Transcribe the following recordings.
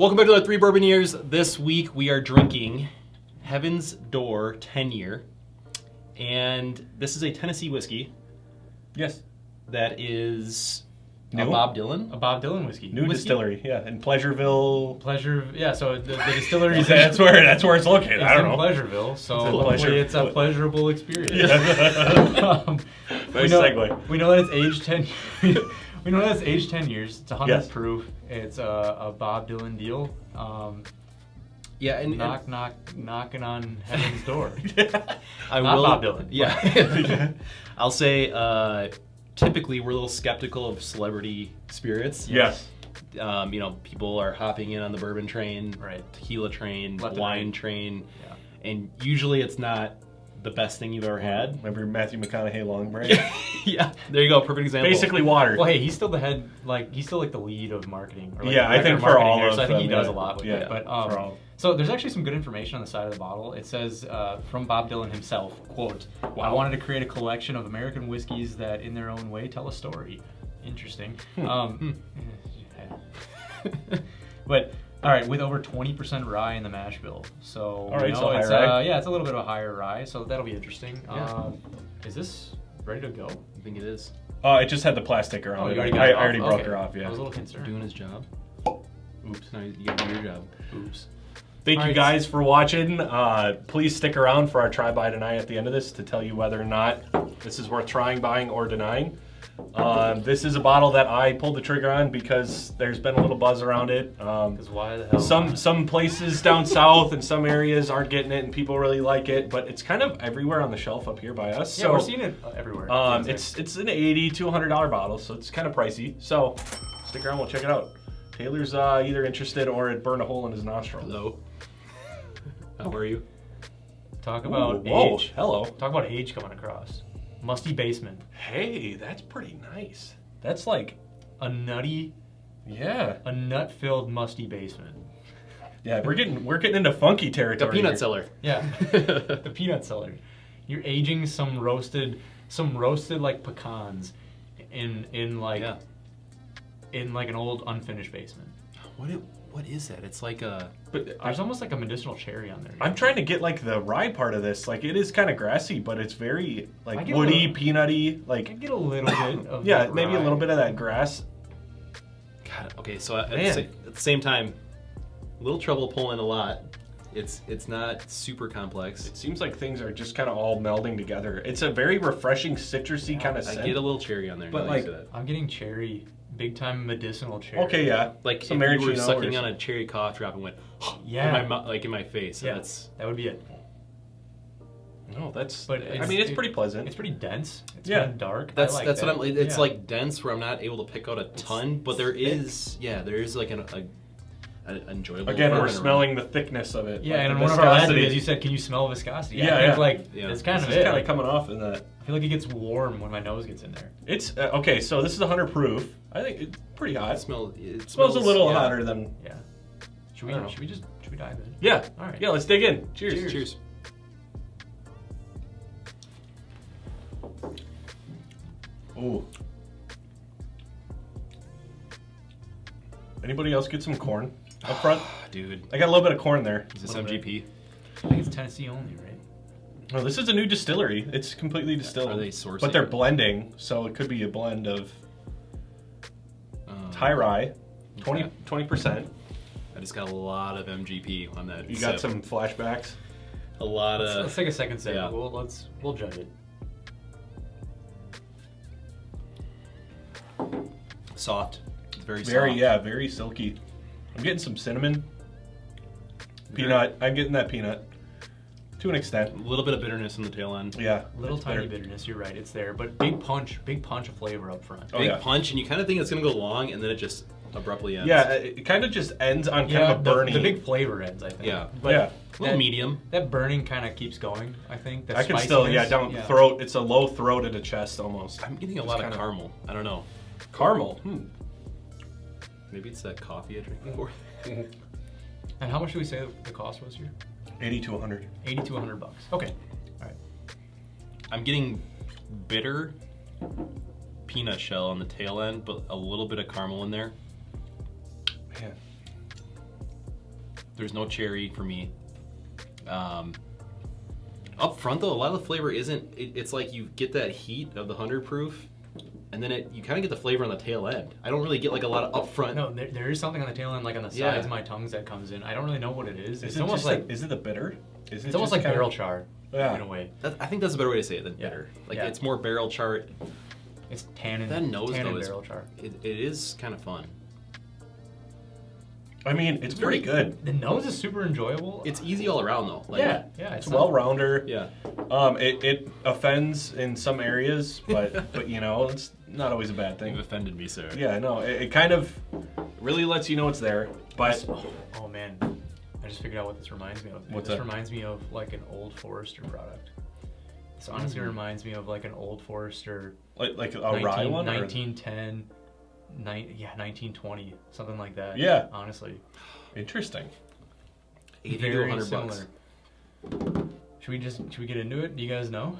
Welcome back to the 3 Bourbon Years. This week we are drinking Heaven's Door 10 Year. And this is a Tennessee whiskey. Yes. That is New? a Bob Dylan. A Bob Dylan whiskey. New distillery, yeah, in Pleasureville. Yeah, so the distillery is that's where it's located. I don't know. Pleasureville, so hopefully it's a pleasurable experience. Nice segue. We know that it's aged 10. We know that it's aged 10 years. It's 100 Yes. proof. It's a Bob Dylan deal. Yeah, and knocking on heaven's door. I Not will, Bob Dylan. Yeah. I'll say typically we're a little skeptical of celebrity spirits. Yes. People are hopping in on the bourbon train, Right. tequila train, Left and wine right. train, Yeah. and usually it's not the best thing you've ever had. Remember Matthew McConaughey long break? Yeah, there you go, perfect example. Basically water. Well, hey, he's still the head, he's still the lead of marketing. Or Yeah, I director think of for marketing all here, of so I think he them, does yeah. a lot with Yeah, it. But for all. so there's actually some good information on the side of the bottle. It says from Bob Dylan himself, quote, "I wanted to create a collection of American whiskeys that, in their own way, tell a story." Interesting. But all right, with over 20% rye in the mash bill, so All right, so it's high rye. yeah, it's a little bit of a higher rye, so that'll be interesting. Yeah. Is this ready to go? I think it is. It just had the plastic around it. You already got I it off? already broke Okay. her off, yeah. I was a little concerned. Doing his job. Oops, now you gotta do your job. Oops. Thank All you right. guys for watching. Please stick around for our try-by tonight at the end of this to tell you whether or not this is worth trying, buying, or denying. This is a bottle that I pulled the trigger on because there's been a little buzz around it. Because why the hell? Some places down south and some areas aren't getting it and people really like it, but it's kind of everywhere on the shelf up here by us. Yeah, so we're seeing it everywhere. it's an $80 to $100 bottle, so it's kind of pricey. So stick around, we'll check it out. Taylor's either interested or it burned a hole in his nostril. Hello. How are you? Talk about Whoa, age. hello. Talk about age coming across. Musty basement. Hey, that's pretty nice. That's like, A nutty, yeah, a nut-filled musty basement. yeah. We're getting into funky The territory. peanut here. cellar. Yeah, the peanut cellar. You're aging some roasted like pecans in like an old unfinished basement. What is that? It's like a. But There's almost like a medicinal cherry on there. I'm trying to get like the rye part of this. Like it is kind of grassy, but it's very I like get a woody, little- peanutty. I Like get a little bit of yeah, that maybe a rye. little bit of that grass. God. Okay, so at Man. the same time, a little trouble pulling a lot. It's not super complex. It seems like things are just kind of all melding together. It's a very refreshing, citrusy kind of I scent. get a little cherry on there. But now that you like- say that. I'm getting cherry, big time medicinal cherry. Okay, yeah. Like Some if you were maraschino sucking or on a cherry cough drop and went Yeah. in my face. Yeah, That's that would be it. No, that's. But I mean, it's pretty pleasant. It's pretty dense. It's Yeah. kind of dark. that's I like that's that. what I'm. It's Yeah. like dense where I'm not able to pick out a ton, but there is like an enjoyable. Again, we're bourbon smelling the thickness of it. Yeah, like and the in one of our last viscosity. videos, you said, "Can you smell viscosity?" Yeah, I think yeah. like Yeah. it's kind This of is it. kind Like, of coming off in that. I feel like it gets warm when my nose gets in there. It's okay. So this is 100 proof. I think it's pretty hot. It Smells a little yeah. hotter than. Yeah. I don't know. Should we dive in? Yeah. All right. Yeah. Let's dig in. Cheers. Cheers. Ooh. Anybody else get some corn up front? Dude, I got a little bit of corn there. is this A little bit. MGP? I think it's Tennessee only, right? No, this is a new distillery. It's completely distilled. Are they sourcing? But they're blending, so it could be a blend of Thai rye, 20%. I just got a lot of MGP on that. You got sip. some flashbacks. A lot of. Let's take a second sip. yeah. We'll judge it. Soft. It's very soft. Very silky. I'm getting some cinnamon. Peanut. I'm getting that peanut. To an extent. A little bit of bitterness in the tail end. Yeah. Little it's tiny better. bitterness. You're right. It's there, but big punch of flavor up front. Oh, Big yeah. punch, and you kind of think it's going to go long, and then it just abruptly ends. Yeah, it kind of just ends on kind of a burning. the big flavor ends, I think. Yeah. But Yeah. A little that- medium. That burning kind of keeps going, I think. That I can still, spiciness, down throat. It's a low throat at the chest almost. I'm getting a Just lot of kinda- caramel. I don't know. Caramel. Maybe it's that coffee I drink before. And how much do we say the cost was here? 80 to 100. 80 to 100 bucks. Okay. All right. I'm getting bitter peanut shell on the tail end, but a little bit of caramel in there. Man. There's no cherry for me. Up front though, a lot of the flavor isn't. It's like you get that heat of the 100 proof, and then you kind of get the flavor on the tail end. I don't really get like a lot of up front. No, there is something on the tail end, like on the sides of my tongues that comes in. I don't really know what it is. It's almost like is it the bitter? Is it it's almost like barrel char in a way. I think that's a better way to say it than bitter. Like it's more barrel char. It's tannin. That nose tannin though barrel char. It is kind of fun. I mean, it's pretty good. The nose is super enjoyable. It's easy all around though. Like, yeah. It's well-rounder. Yeah. It offends in some areas, but you know, it's not always a bad thing. You've offended me, sir. Yeah, no, it kind of really lets you know it's there. But oh man, I just figured out what this reminds me of. What's this that? reminds me of like an Old Forester product. This honestly reminds me of like an Old Forester, like a rye one, 1910. 1920, something like that. Yeah, honestly, interesting. 80 to Very 100 similar. bucks. Should we get into it? Do you guys know?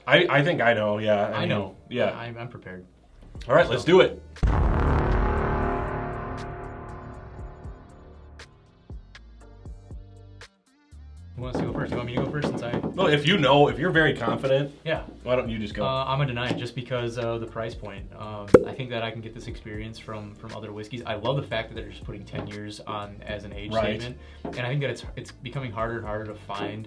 I think I know. Yeah, I know. Yeah, I'm prepared. All right, let's do it. Who wants to go first? You want me to go first since I? Well, if you're very confident, Yeah. why don't you just go? I'm gonna deny it just because of the price point. I think that I can get this experience from other whiskeys. I love the fact that they're just putting 10 years on as an age statement, and I think that it's becoming harder and harder to find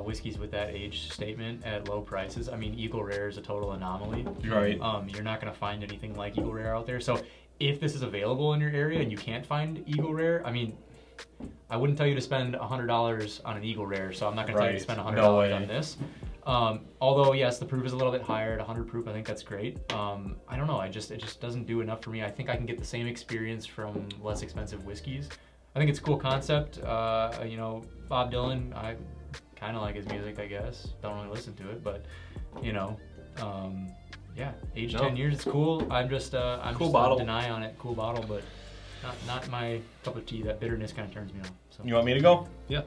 whiskeys with that age statement at low prices. I mean, Eagle Rare is a total anomaly. Right. You're not gonna find anything like Eagle Rare out there. So if this is available in your area and you can't find Eagle Rare, I mean, I wouldn't tell you to spend $100 on an Eagle Rare, so I'm not going to tell you to spend $100 on this. Although, yes, the proof is a little bit higher at 100 proof. I think that's great. I don't know. It just doesn't do enough for me. I think I can get the same experience from less expensive whiskeys. I think it's a cool concept. You know, Bob Dylan, I kind of like his music, I guess. Don't really listen to it, but, you know, yeah, age 10 years, it's cool. I'm just cool bottle. Deny on it. Cool bottle, but not my cup of tea. That bitterness kind of turns me off. So. You want me to go? Yeah.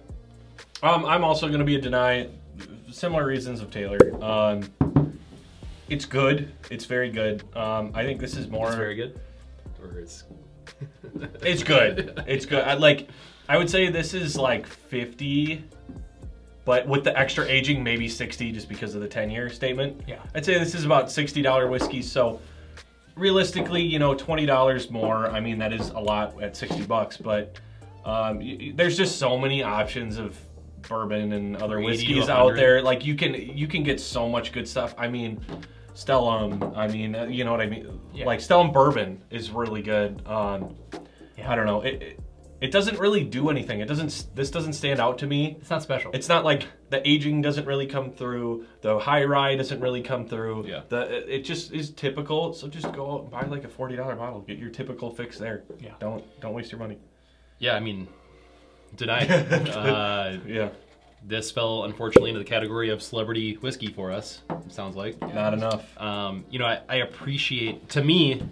I'm also going to be a deny. Similar reasons of Taylor. It's good. It's very good. I think this is more. It's very good. Or it's. It's good. It's good. I would say this is like 50, but with the extra aging, maybe 60, just because of the 10-year statement. Yeah. I'd say this is about $60 whiskey. So. Realistically, you know, $20 more. I mean, that is a lot at $60, but there's just so many options of bourbon and other whiskeys out there. Like you can get so much good stuff. I mean, Stellum. I mean, you know what I mean. Yeah. Like Stellum bourbon is really good. I don't know. It doesn't really do anything. This doesn't stand out to me. It's not special. It's not like the aging doesn't really come through. The high rye doesn't really come through. Yeah. It just is typical. So just go out and buy like a $40 bottle. Get your typical fix there. Yeah. Don't waste your money. Yeah, I mean, deny. Yeah. This fell unfortunately into the category of celebrity whiskey for us. It sounds like Not enough. You know, I appreciate. To me,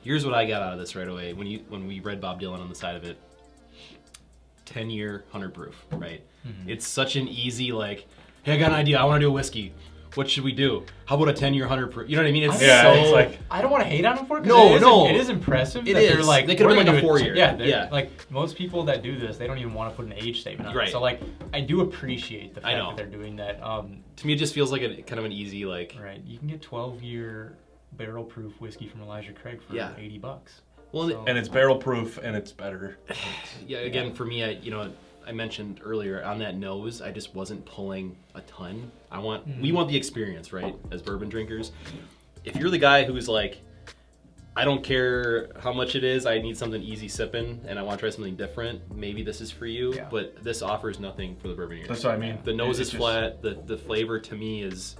here's what I got out of this right away when we read Bob Dylan on the side of it. 10-year 100 proof, right? Mm-hmm. It's such an easy like, hey, I got an idea. I want to do a whiskey. What should we do? How about a 10-year 100 proof? You know what I mean? It's it's like I don't want to hate on them for it. It is impressive. It that is. They're like, they could have been like a 4-year. Yeah. Like most people that do this, they don't even want to put an age statement on it. So like, I do appreciate the fact that they're doing that. To me, it just feels like a kind of an easy like. Right. You can get 12-year barrel proof whiskey from Elijah Craig for $80. Well, and it's barrel proof and it's better. Yeah. Again, for me, I mentioned earlier on that nose, I just wasn't pulling a ton. We want the experience, right? As bourbon drinkers, if you're the guy who's like, I don't care how much it is, I need something easy sipping, and I want to try something different. Maybe this is for you, but this offers nothing for the bourbon. That's what I mean. The nose is flat. The flavor to me is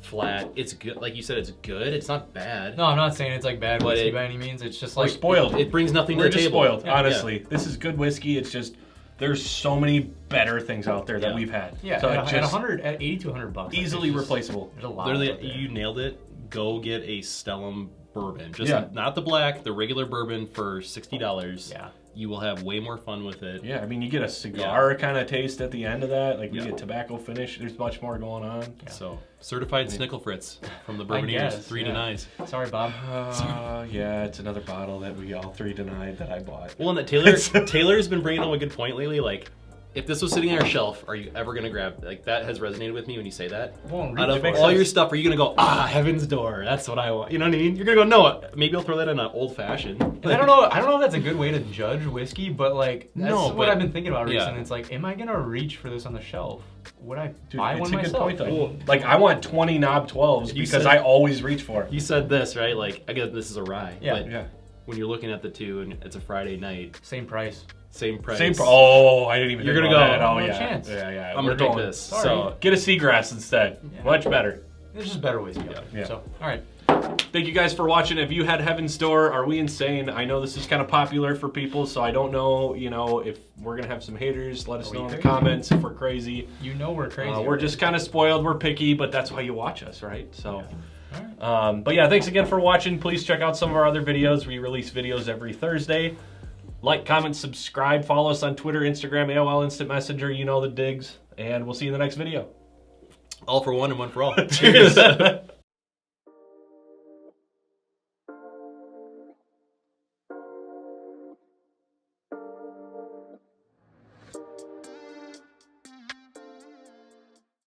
flat. It's good. Like you said, it's good. It's not bad. No, I'm not saying it's like bad whiskey by any means. It's just like we're spoiled. It brings nothing to the table. We're just spoiled, honestly. This is good whiskey. It's just there's so many better things out there that we've had. Yeah, so at 100, at $80 to $100, easily replaceable. There's a lot. Literally, you nailed it. Go get a Stellum bourbon. Just not the black, the regular bourbon for $60. Yeah. You will have way more fun with it. Yeah, I mean, you get a cigar kind of taste at the end of that. Like, we get tobacco finish. There's much more going on. Yeah. So, certified Snickle Fritz from the Bourboniers. 3 denies. Sorry, Bob. Yeah, it's another bottle that we all 3 denied that I bought. Well, and that Taylor's been bringing up a good point lately. Like, if this was sitting on our shelf, are you ever going to grab... Like, that has resonated with me when you say that. Well, out of all your stuff, are you going to go, Heaven's Door, that's what I want. You know what I mean? You're going to go, no, maybe I'll throw that in an old-fashioned. Like, I don't know if that's a good way to judge whiskey, but, like, that's what I've been thinking about recently. It's like, am I going to reach for this on the shelf? Would I buy one myself? It's a good point, though. Like, I want 20 knob 12s because I always reach for it. You said this, right? Like, I guess this is a rye. Yeah. But when you're looking at the two and it's a Friday night... Same price. Same price. Oh, I didn't even You're think going to about go, that. Oh, no chance. Yeah. I'm going to take this. Sorry. So, get a seagrass instead. Yeah. Much better. There's just better ways to go. Yeah. So, all right. Thank you guys for watching. If you had Heaven's Door, are we insane? I know this is kind of popular for people, so I don't know, if we're going to have some haters. Let us know in the comments if we're crazy. You know we're crazy. We're just kind of spoiled. We're picky, but that's why you watch us, right? So, but yeah, thanks again for watching. Please check out some of our other videos. We release videos every Thursday. Like, comment, subscribe, follow us on Twitter, Instagram, AOL Instant Messenger. You know the digs. And we'll see you in the next video. All for one and one for all. Cheers.